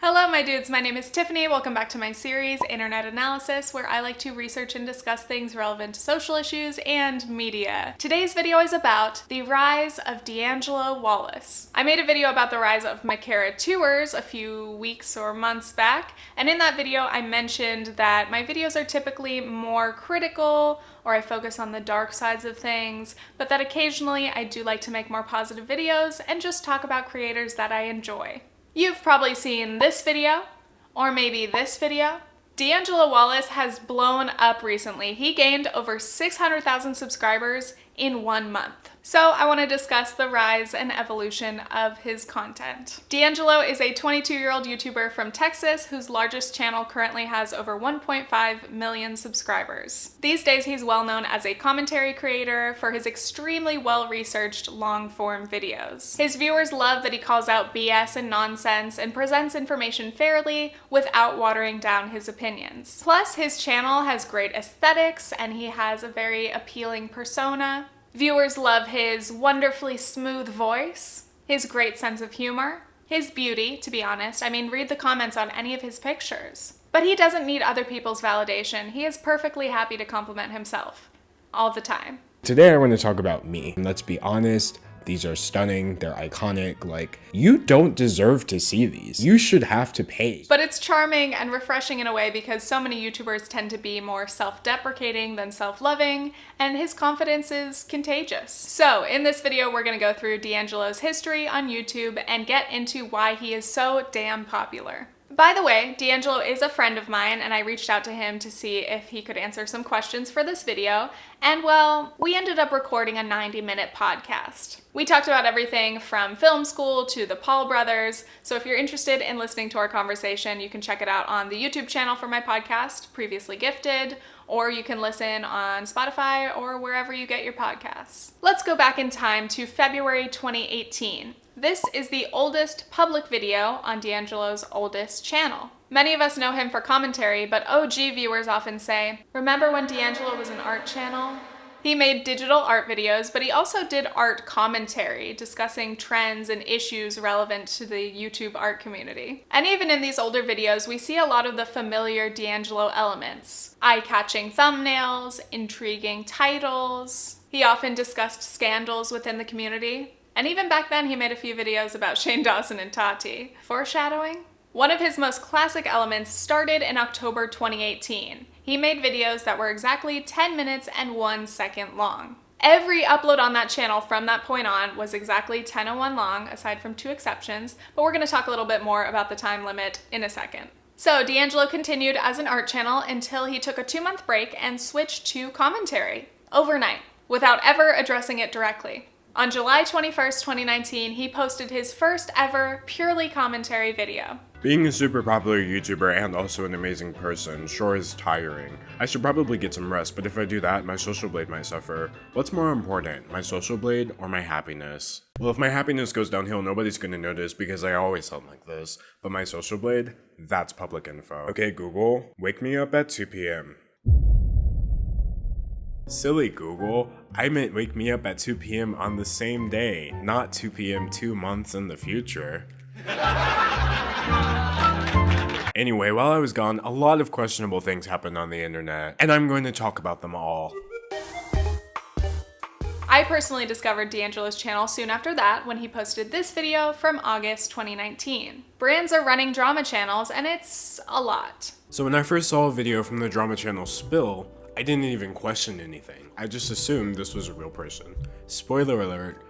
Hello my dudes, my name is Tiffany. Welcome back to my series, Internet Analysis, where I like to research and discuss things relevant to social issues and media. Today's video is about the rise of D'Angelo Wallace. I made a video about the rise of Makara tours a few weeks or months back, and in that video I mentioned that my videos are typically more critical, or I focus on the dark sides of things, but that occasionally I do like to make more positive videos and just talk about creators that I enjoy. You've probably seen this video, or maybe this video. D'Angelo Wallace has blown up recently. He gained over 600,000 subscribers in 1 month. So I want to discuss the rise and evolution of his content. D'Angelo is a 22-year-old YouTuber from Texas whose largest channel currently has over 1.5 million subscribers. These days he's well known as a commentary creator for his extremely well-researched long-form videos. His viewers love that he calls out BS and nonsense and presents information fairly without watering down his opinions. Plus, his channel has great aesthetics and he has a very appealing persona. Viewers love his wonderfully smooth voice, his great sense of humor, his beauty, to be honest. I mean, read the comments on any of his pictures. But he doesn't need other people's validation. He is perfectly happy to compliment himself all the time. Today I want to talk about me. And let's be honest, these are stunning, they're iconic, like, you don't deserve to see these. You should have to pay. But it's charming and refreshing in a way because so many YouTubers tend to be more self-deprecating than self-loving, and his confidence is contagious. So in this video, we're gonna go through D'Angelo's history on YouTube and get into why he is so damn popular. By the way, D'Angelo is a friend of mine and I reached out to him to see if he could answer some questions for this video, and well, we ended up recording a 90-minute podcast. We talked about everything from film school to the Paul brothers, so if you're interested in listening to our conversation, you can check it out on the YouTube channel for my podcast, Previously Gifted, or you can listen on Spotify or wherever you get your podcasts. Let's go back in time to February 2018. This is the oldest public video on D'Angelo's oldest channel. Many of us know him for commentary, but OG viewers often say, "Remember when D'Angelo was an art channel?" He made digital art videos, but he also did art commentary, discussing trends and issues relevant to the YouTube art community. And even in these older videos, we see a lot of the familiar D'Angelo elements. Eye-catching thumbnails, intriguing titles. He often discussed scandals within the community. And even back then, he made a few videos about Shane Dawson and Tati. Foreshadowing? One of his most classic elements started in October 2018. He made videos that were exactly 10 minutes and 1 second long. Every upload on that channel from that point on was exactly 10:01 long, aside from 2 exceptions, but we're gonna talk a little bit more about the time limit in a second. So D'Angelo continued as an art channel until he took a 2-month break and switched to commentary, overnight, without ever addressing it directly. On July 21st, 2019, he posted his first ever purely commentary video. Being a super popular YouTuber and also an amazing person sure is tiring. I should probably get some rest, but if I do that, my social blade might suffer. What's more important, my social blade or my happiness? Well, if my happiness goes downhill, nobody's gonna notice because I always sound like this. But my social blade, that's public info. Okay, Google, wake me up at 2 p.m. Silly Google, I meant wake me up at 2 p.m. on the same day, not 2 p.m. 2 months in the future. Anyway, while I was gone, a lot of questionable things happened on the internet, and I'm going to talk about them all. I personally discovered D'Angelo's channel soon after that when he posted this video from August 2019. Brands are running drama channels, and it's a lot. So when I first saw a video from the drama channel Spill, I didn't even question anything. I just assumed this was a real person. Spoiler alert,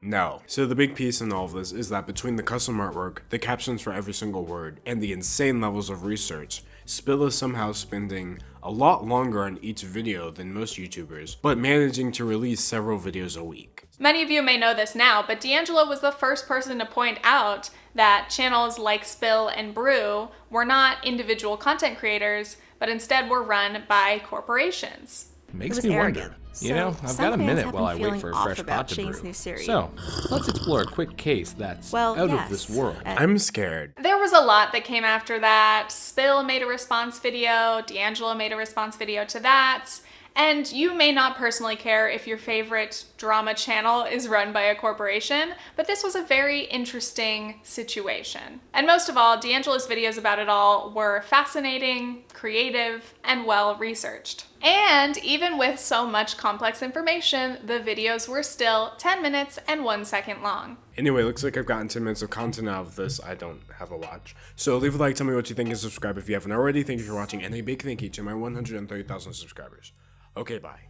no. So the big piece in all of this is that between the custom artwork, the captions for every single word, and the insane levels of research, Spill is somehow spending a lot longer on each video than most YouTubers, but managing to release several videos a week. Many of you may know this now, but D'Angelo was the first person to point out that channels like Spill and Brew were not individual content creators, but instead were run by corporations. Makes me wonder. You know, I've got a minute while I wait for a fresh pot to brew. So, let's explore a quick case that's out of this world. I'm scared. There was a lot that came after that. Spill made a response video, D'Angelo made a response video to that, And you may not personally care if your favorite drama channel is run by a corporation, but this was a very interesting situation. And most of all, D'Angelo's videos about it all were fascinating, creative, and well researched. And even with so much complex information, the videos were still 10 minutes and 1 second long. Anyway, looks like I've gotten 10 minutes of content out of this. I don't have a watch. So leave a like, tell me what you think, and subscribe if you haven't already. Thank you for watching, and a big thank you to my 130,000 subscribers. Okay, bye.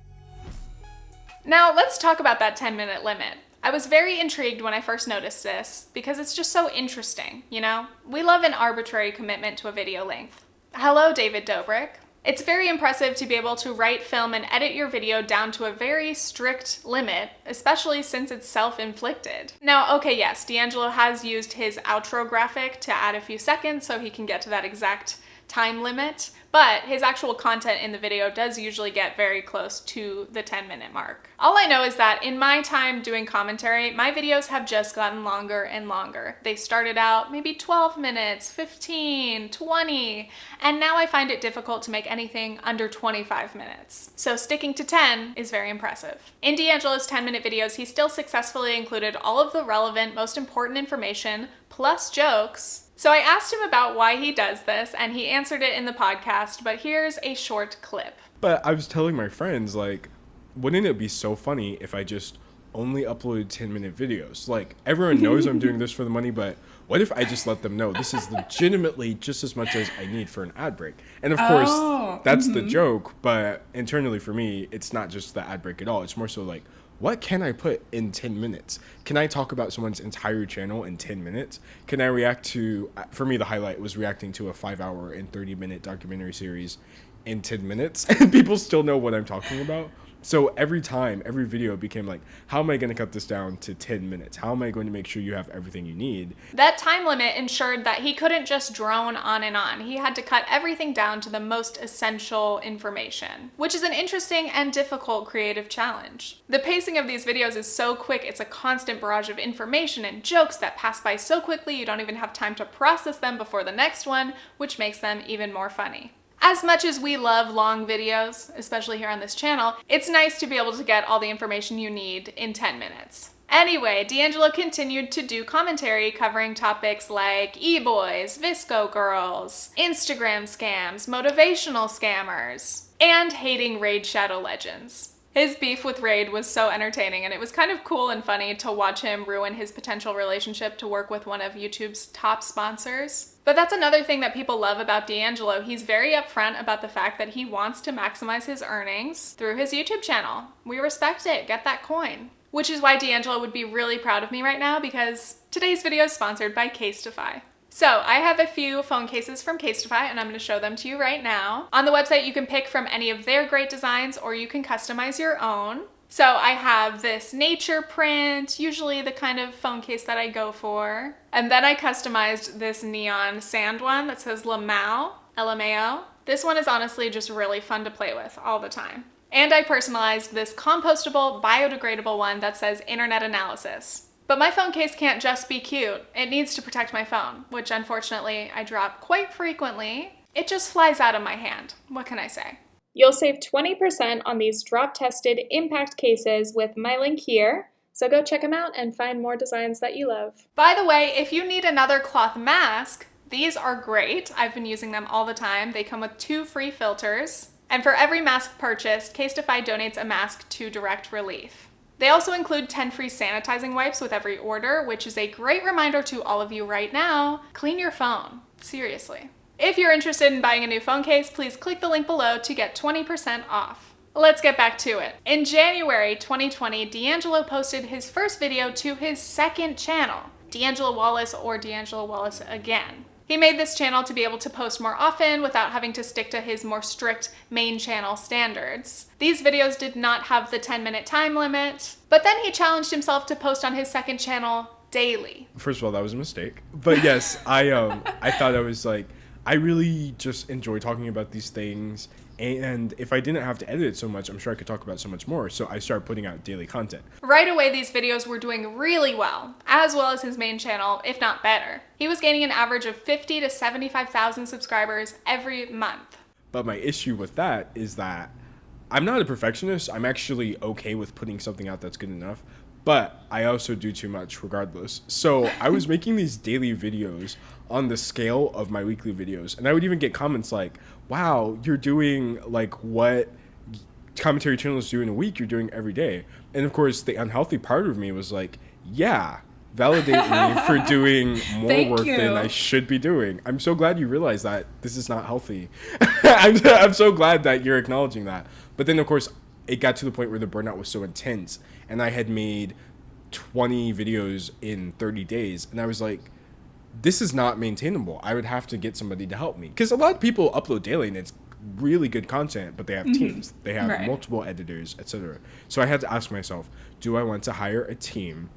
Now let's talk about that 10-minute limit. I was very intrigued when I first noticed this because it's just so interesting, you know? We love an arbitrary commitment to a video length. Hello, David Dobrik. It's very impressive to be able to write, film, and edit your video down to a very strict limit, especially since it's self-inflicted. Now, okay, yes, D'Angelo has used his outro graphic to add a few seconds so he can get to that exact time limit, but his actual content in the video does usually get very close to the 10-minute mark. All I know is that in my time doing commentary, my videos have just gotten longer and longer. They started out maybe 12 minutes, 15, 20, and now I find it difficult to make anything under 25 minutes. So sticking to 10 is very impressive. In D'Angelo's 10-minute videos, he still successfully included all of the relevant, most important information, plus jokes. So I asked him about why he does this, and he answered it in the podcast, but here's a short clip. But I was telling my friends, like, wouldn't it be so funny if I just only uploaded 10-minute videos? Like, everyone knows I'm doing this for the money, but what if I just let them know this is legitimately just as much as I need for an ad break? And of course, that's the joke, but internally for me, it's not just the ad break at all. It's more so like, what can I put in 10 minutes? Can I talk about someone's entire channel in 10 minutes? Can I react to, for me, the highlight was reacting to a 5-hour and 30-minute documentary series in 10 minutes, and people still know what I'm talking about. So every time, every video became like, how am I going to cut this down to 10 minutes? How am I going to make sure you have everything you need? That time limit ensured that he couldn't just drone on and on. He had to cut everything down to the most essential information, which is an interesting and difficult creative challenge. The pacing of these videos is so quick, it's a constant barrage of information and jokes that pass by so quickly you don't even have time to process them before the next one, which makes them even more funny. As much as we love long videos, especially here on this channel, it's nice to be able to get all the information you need in 10 minutes. Anyway, D'Angelo continued to do commentary covering topics like e-boys, Visco girls, Instagram scams, motivational scammers, and hating Raid Shadow Legends. His beef with Raid was so entertaining, and it was kind of cool and funny to watch him ruin his potential relationship to work with one of YouTube's top sponsors. But that's another thing that people love about D'Angelo. He's very upfront about the fact that he wants to maximize his earnings through his YouTube channel. We respect it. Get that coin. Which is why D'Angelo would be really proud of me right now, because today's video is sponsored by Casetify. So I have a few phone cases from Casetify, and I'm going to show them to you right now. On the website, you can pick from any of their great designs, or you can customize your own. So I have this nature print, usually the kind of phone case that I go for. And then I customized this neon sand one that says lmao, lmao. This one is honestly just really fun to play with all the time. And I personalized this compostable, biodegradable one that says internet analysis. But my phone case can't just be cute. It needs to protect my phone, which unfortunately I drop quite frequently. It just flies out of my hand. What can I say? You'll save 20% on these drop-tested impact cases with my link here. So go check them out and find more designs that you love. By the way, if you need another cloth mask, these are great. I've been using them all the time. They come with 2 free filters. And for every mask purchased, Casetify donates a mask to Direct Relief. They also include 10 free sanitizing wipes with every order, which is a great reminder to all of you right now, clean your phone. Seriously. If you're interested in buying a new phone case, please click the link below to get 20% off. Let's get back to it. In January 2020, D'Angelo posted his first video to his second channel, D'Angelo Wallace or D'Angelo Wallace Again. He made this channel to be able to post more often without having to stick to his more strict main channel standards. These videos did not have the 10-minute time limit, but then he challenged himself to post on his second channel daily. First of all, that was a mistake. But yes, I thought I was like, I really just enjoy talking about these things, and if I didn't have to edit it so much, I'm sure I could talk about so much more, so I started putting out daily content. Right away, these videos were doing really well as his main channel, if not better. He was gaining an average of 50 to 75,000 subscribers every month. But my issue with that is that I'm not a perfectionist. I'm actually okay with putting something out that's good enough, but I also do too much regardless. So I was making these daily videos on the scale of my weekly videos, and I would even get comments like, wow, you're doing like what commentary channels do in a week, you're doing every day. And of course, the unhealthy part of me was like, yeah, validate me for doing more work than I should be doing. I'm so glad you realize that this is not healthy. I'm so glad that you're acknowledging that. But then, of course, it got to the point where the burnout was so intense, and I had made 20 videos in 30 days, and I was like, this is not maintainable. I would have to get somebody to help me. Because a lot of people upload daily, and it's really good content, but they have teams. They have multiple editors, etc. So I had to ask myself, do I want to hire a team,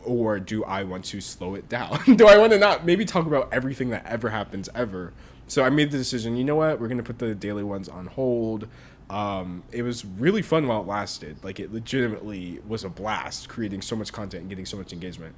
or do I want to slow it down? Do I want to not maybe talk about everything that ever happens ever? So I made the decision, you know what, we're going to put the daily ones on hold. It was really fun while it lasted. Like, it legitimately was a blast creating so much content and getting so much engagement.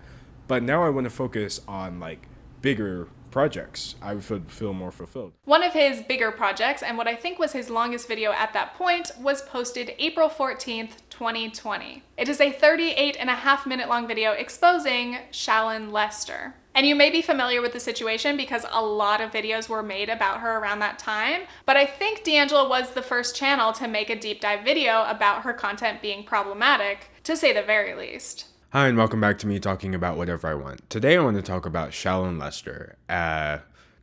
But now I want to focus on like bigger projects. I would feel more fulfilled. One of his bigger projects, and what I think was his longest video at that point, was posted April 14th, 2020. It is a 38.5-minute long video exposing Shallon Lester. And you may be familiar with the situation because a lot of videos were made about her around that time, but I think D'Angelo was the first channel to make a deep dive video about her content being problematic, to say the very least. Hi, and welcome back to me talking about whatever I want. Today I want to talk about Shallon Lester.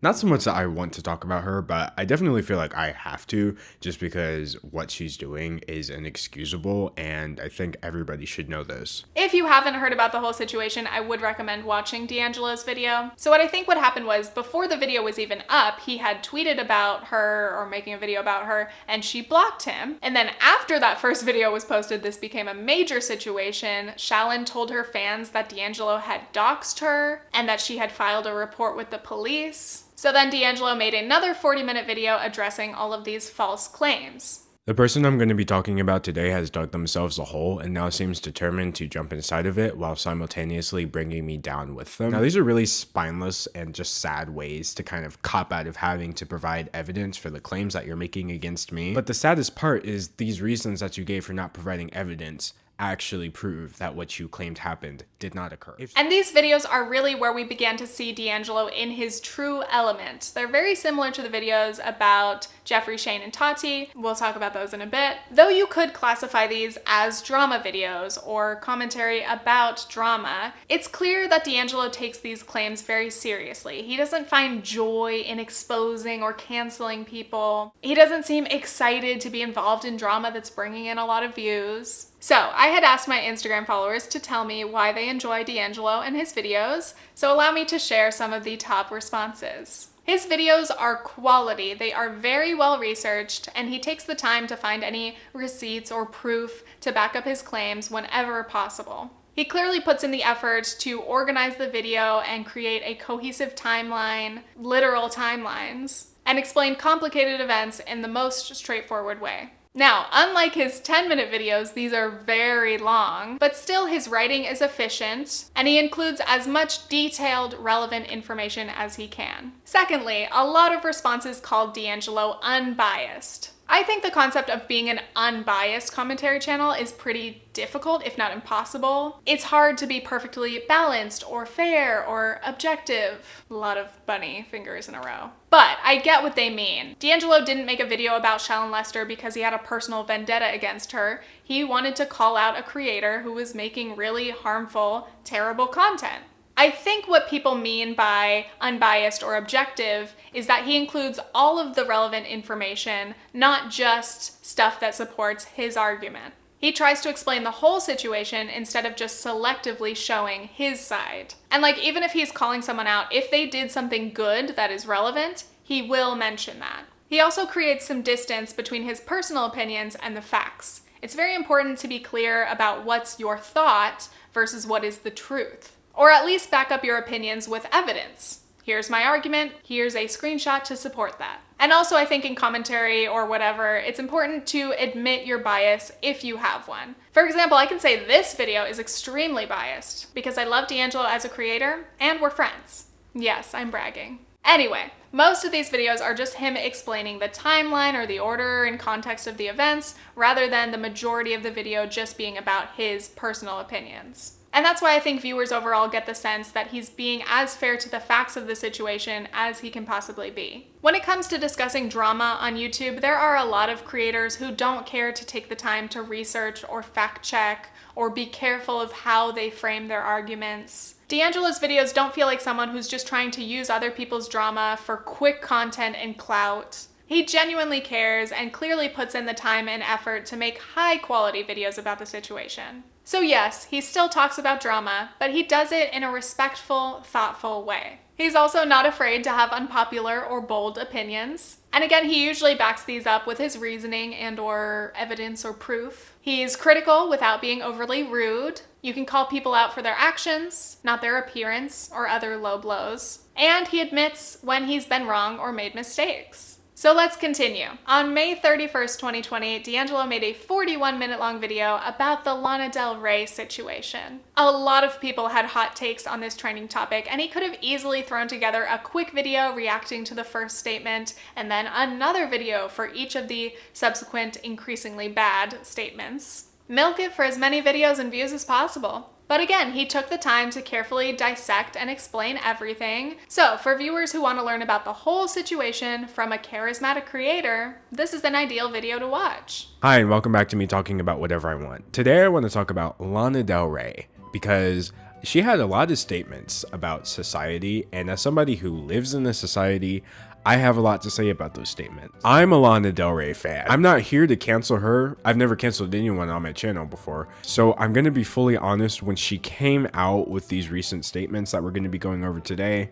Not so much that I want to talk about her, but I definitely feel like I have to, just because what she's doing is inexcusable, and I think everybody should know this. If you haven't heard about the whole situation, I would recommend watching D'Angelo's video. So what I think what happened was, before the video was even up, he had tweeted about her, or making a video about her, and she blocked him. And then after that first video was posted, this became a major situation. Shallon told her fans that D'Angelo had doxed her, and that she had filed a report with the police. So then D'Angelo made another 40-minute video addressing all of these false claims. The person I'm going to be talking about today has dug themselves a hole and now seems determined to jump inside of it while simultaneously bringing me down with them. Now, these are really spineless and just sad ways to kind of cop out of having to provide evidence for the claims that you're making against me. But the saddest part is these reasons that you gave for not providing evidence actually prove that what you claimed happened did not occur. And these videos are really where we began to see D'Angelo in his true element. They're very similar to the videos about Jeffree, Shane, and Tati. We'll talk about those in a bit. Though you could classify these as drama videos or commentary about drama, it's clear that D'Angelo takes these claims very seriously. He doesn't find joy in exposing or canceling people. He doesn't seem excited to be involved in drama that's bringing in a lot of views. So I had asked my Instagram followers to tell me why they enjoy D'Angelo and his videos, so allow me to share some of the top responses. His videos are quality, they are very well researched, and he takes the time to find any receipts or proof to back up his claims whenever possible. He clearly puts in the effort to organize the video and create a cohesive timeline, literal timelines, and explain complicated events in the most straightforward way. Now, unlike his 10-minute videos, these are very long, but still his writing is efficient, and he includes as much detailed, relevant information as he can. Secondly, a lot of responses called D'Angelo unbiased. I think the concept of being an unbiased commentary channel is pretty difficult, if not impossible. It's hard to be perfectly balanced or fair or objective. A lot of bunny fingers in a row. But I get what they mean. D'Angelo didn't make a video about Shallon Lester because he had a personal vendetta against her. He wanted to call out a creator who was making really harmful, terrible content. I think what people mean by unbiased or objective is that he includes all of the relevant information, not just stuff that supports his argument. He tries to explain the whole situation instead of just selectively showing his side. And like, even if he's calling someone out, if they did something good that is relevant, he will mention that. He also creates some distance between his personal opinions and the facts. It's very important to be clear about what's your thought versus what is the truth. Or at least back up your opinions with evidence. Here's my argument, here's a screenshot to support that. And also I think in commentary or whatever, it's important to admit your bias if you have one. For example, I can say this video is extremely biased because I love D'Angelo as a creator and we're friends. Yes, I'm bragging. Anyway, most of these videos are just him explaining the timeline or the order and context of the events, rather than the majority of the video just being about his personal opinions. And that's why I think viewers overall get the sense that he's being as fair to the facts of the situation as he can possibly be. When it comes to discussing drama on YouTube, there are a lot of creators who don't care to take the time to research or fact check or be careful of how they frame their arguments. D'Angelo's videos don't feel like someone who's just trying to use other people's drama for quick content and clout. He genuinely cares and clearly puts in the time and effort to make high quality videos about the situation. So yes, he still talks about drama, but he does it in a respectful, thoughtful way. He's also not afraid to have unpopular or bold opinions. And again, he usually backs these up with his reasoning and/or evidence or proof. He's critical without being overly rude. You can call people out for their actions, not their appearance or other low blows. And he admits when he's been wrong or made mistakes. So let's continue. On May 31st, 2020, D'Angelo made a 41-minute long video about the Lana Del Rey situation. A lot of people had hot takes on this trending topic, and he could have easily thrown together a quick video reacting to the first statement, and then another video for each of the subsequent increasingly bad statements. Milk it for as many videos and views as possible. But again, he took the time to carefully dissect and explain everything. So for viewers who want to learn about the whole situation from a charismatic creator, this is an ideal video to watch. Hi, and welcome back to me talking about whatever I want. Today I want to talk about Lana Del Rey because she had a lot of statements about society, and as somebody who lives in this society, I have a lot to say about those statements. I'm a Lana Del Rey fan. I'm not here to cancel her. I've never canceled anyone on my channel before. So I'm going to be fully honest, when she came out with these recent statements that we're going to be going over today,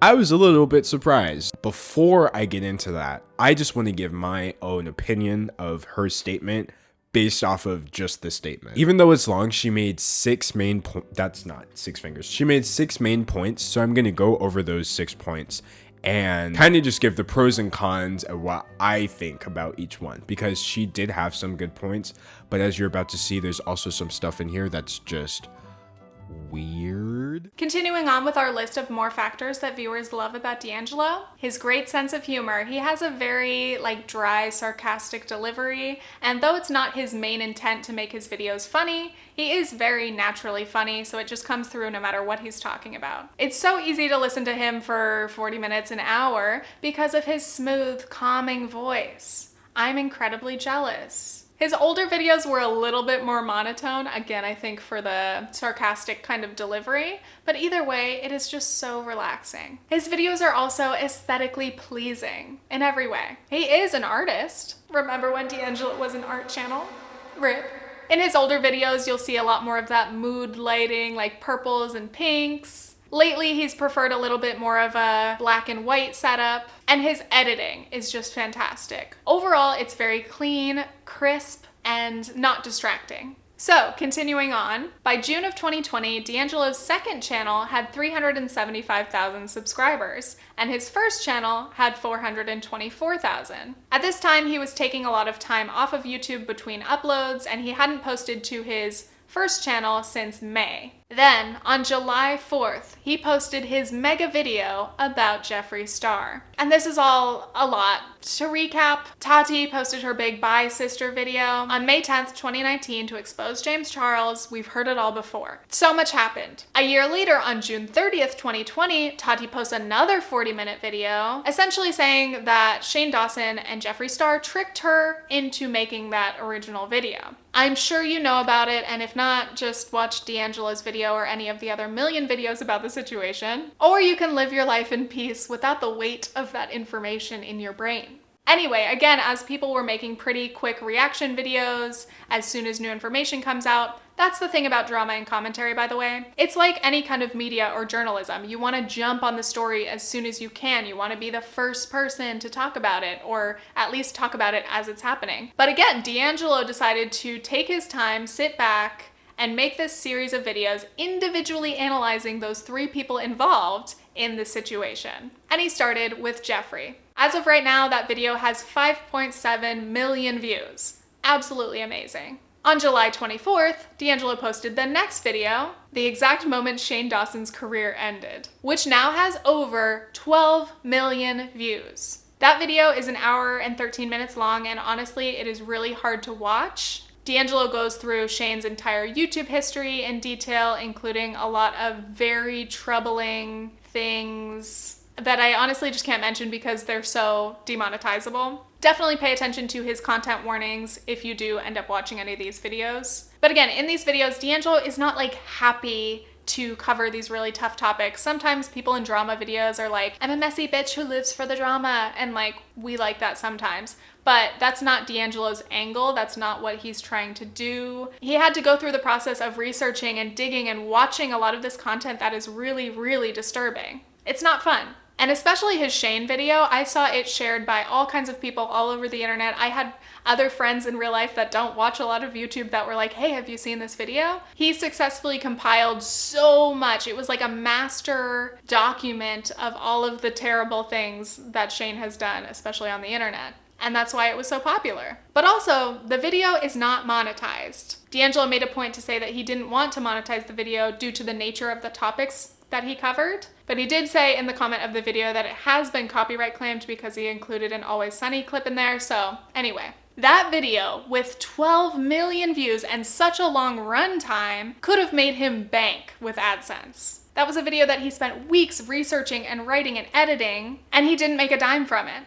I was a little bit surprised. Before I get into that, I just want to give my own opinion of her statement based off of just the statement. Even though it's long, she made six main points. That's not six fingers. She made 6 main points. So I'm going to go over those 6 points and kind of just give the pros and cons of what I think about each one, because she did have some good points. But as you're about to see, there's also some stuff in here that's just weird. Continuing on with our list of more factors that viewers love about D'Angelo, his great sense of humor. He has a very dry, sarcastic delivery, and though it's not his main intent to make his videos funny, he is very naturally funny, so it just comes through no matter what he's talking about. It's so easy to listen to him for 40 minutes, an hour, because of his smooth, calming voice. I'm incredibly jealous. His older videos were a little bit more monotone, again, I think for the sarcastic kind of delivery, but either way, it is just so relaxing. His videos are also aesthetically pleasing in every way. He is an artist. Remember when D'Angelo was an art channel? RIP. In his older videos, you'll see a lot more of that mood lighting, like purples and pinks. Lately, he's preferred a little bit more of a black and white setup, and his editing is just fantastic. Overall, it's very clean, crisp, and not distracting. So, continuing on, by June of 2020, D'Angelo's second channel had 375,000 subscribers, and his first channel had 424,000. At this time, he was taking a lot of time off of YouTube between uploads, and he hadn't posted to his first channel since May. Then, on July 4th, he posted his mega video about Jeffree Star. And this is all a lot. To recap, Tati posted her big Bye Sister video on May 10th, 2019 to expose James Charles. We've heard it all before. So much happened. A year later, on June 30th, 2020, Tati posts another 40-minute video, essentially saying that Shane Dawson and Jeffree Star tricked her into making that original video. I'm sure you know about it, and if not, just watch D'Angelo's video or any of the other million videos about the situation. Or you can live your life in peace without the weight of that information in your brain. Anyway, again, as people were making pretty quick reaction videos as soon as new information comes out, that's the thing about drama and commentary, by the way. It's like any kind of media or journalism. You want to jump on the story as soon as you can. You want to be the first person to talk about it, or at least talk about it as it's happening. But again, D'Angelo decided to take his time, sit back, and make this series of videos individually analyzing those 3 people involved in the situation. And he started with Jeffree. As of right now, that video has 5.7 million views. Absolutely amazing. On July 24th, D'Angelo posted the next video, the exact moment Shane Dawson's career ended, which now has over 12 million views. That video is 1 hour and 13 minutes long, and honestly, it is really hard to watch. D'Angelo goes through Shane's entire YouTube history in detail, including a lot of very troubling things that I honestly just can't mention because they're so demonetizable. Definitely pay attention to his content warnings if you do end up watching any of these videos. But again, in these videos, D'Angelo is not like happy to cover these really tough topics. Sometimes people in drama videos are like, I'm a messy bitch who lives for the drama, and like, we like that sometimes. But that's not D'Angelo's angle. That's not what he's trying to do. He had to go through the process of researching and digging and watching a lot of this content that is really, really disturbing. It's not fun. And especially his Shane video, I saw it shared by all kinds of people all over the internet. I had other friends in real life that don't watch a lot of YouTube that were like, hey, have you seen this video? He successfully compiled so much. It was like a master document of all of the terrible things that Shane has done, especially on the internet. And that's why it was so popular. But also, the video is not monetized. D'Angelo made a point to say that he didn't want to monetize the video due to the nature of the topics that he covered. But he did say in the comment of the video that it has been copyright claimed because he included an Always Sunny clip in there. So anyway, that video with 12 million views and such a long run time could have made him bank with AdSense. That was a video that he spent weeks researching and writing and editing, and he didn't make a dime from it.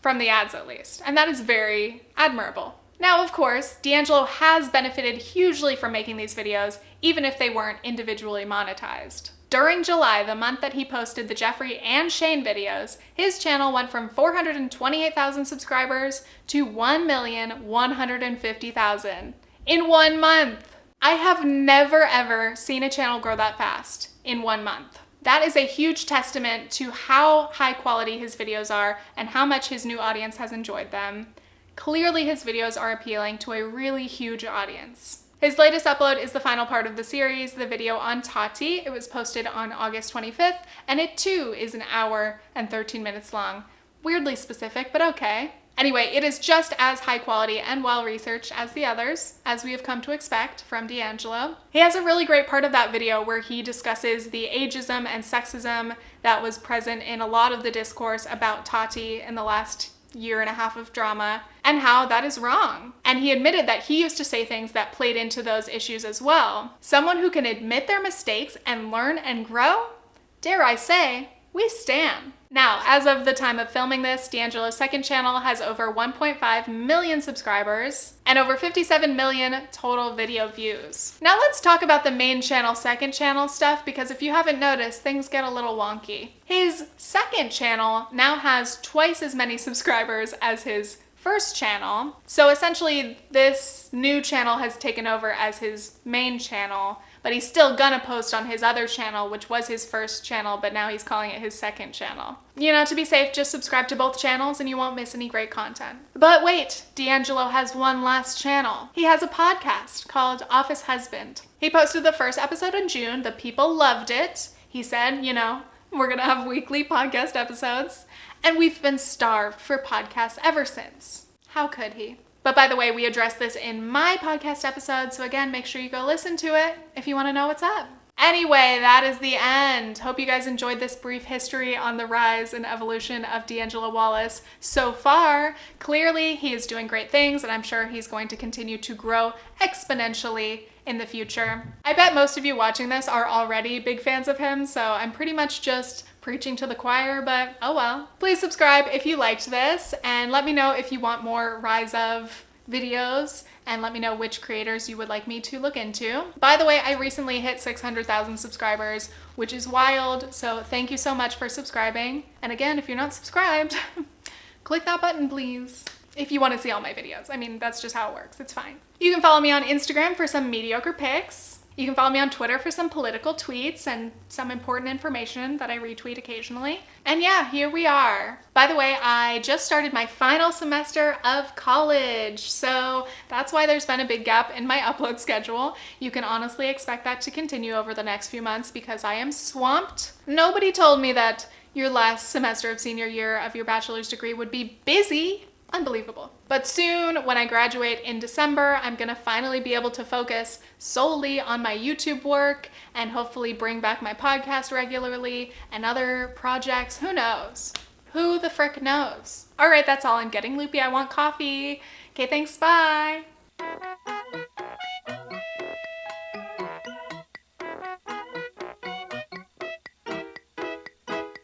From the ads at least. And that is very admirable. Now, of course, D'Angelo has benefited hugely from making these videos, even if they weren't individually monetized. During July, the month that he posted the Jeffree and Shane videos, his channel went from 428,000 subscribers to 1,150,000 in 1 month. I have never ever seen a channel grow that fast in 1 month. That is a huge testament to how high quality his videos are and how much his new audience has enjoyed them. Clearly his videos are appealing to a really huge audience. His latest upload is the final part of the series, the video on Tati. It was posted on August 25th, and it too is 1 hour and 13 minutes long. Weirdly specific, but okay. Anyway, it is just as high quality and well-researched as the others, as we have come to expect from D'Angelo. He has a really great part of that video where he discusses the ageism and sexism that was present in a lot of the discourse about Tati in the last 1.5 years of drama, and how that is wrong. And he admitted that he used to say things that played into those issues as well. Someone who can admit their mistakes and learn and grow, dare I say, we stan. Now, as of the time of filming this, D'Angelo's second channel has over 1.5 million subscribers and over 57 million total video views. Now let's talk about the main channel, second channel stuff, because if you haven't noticed, things get a little wonky. His second channel now has twice as many subscribers as his first channel. So essentially this new channel has taken over as his main channel, but he's still gonna post on his other channel, which was his first channel, but now he's calling it his second channel. You know, to be safe, just subscribe to both channels and you won't miss any great content. But wait, D'Angelo has one last channel. He has a podcast called Office Husband. He posted the first episode in June. The people loved it. He said, you know, we're gonna have weekly podcast episodes. And we've been starved for podcasts ever since. How could he? But by the way, we addressed this in my podcast episode, so again, make sure you go listen to it if you want to know what's up. Anyway, that is the end. Hope you guys enjoyed this brief history on the rise and evolution of D'Angelo Wallace so far. Clearly, he is doing great things, and I'm sure he's going to continue to grow exponentially in the future. I bet most of you watching this are already big fans of him, so I'm pretty much just preaching to the choir, but oh well. Please subscribe if you liked this, and let me know if you want more Rise of videos, and let me know which creators you would like me to look into. By the way, I recently hit 600,000 subscribers, which is wild, so thank you so much for subscribing. And again, if you're not subscribed, click that button, please. If you want to see all my videos. I mean, that's just how it works. It's fine. You can follow me on Instagram for some mediocre pics. You can follow me on Twitter for some political tweets and some important information that I retweet occasionally. And yeah, here we are. By the way, I just started my final semester of college, so that's why there's been a big gap in my upload schedule. You can honestly expect that to continue over the next few months because I am swamped. Nobody told me that your last semester of senior year of your bachelor's degree would be busy. Unbelievable. But soon, when I graduate in December, I'm gonna finally be able to focus solely on my YouTube work and hopefully bring back my podcast regularly and other projects. Who knows? Who the frick knows? All right, that's all. I'm getting loopy. I want coffee. Okay, thanks. Bye.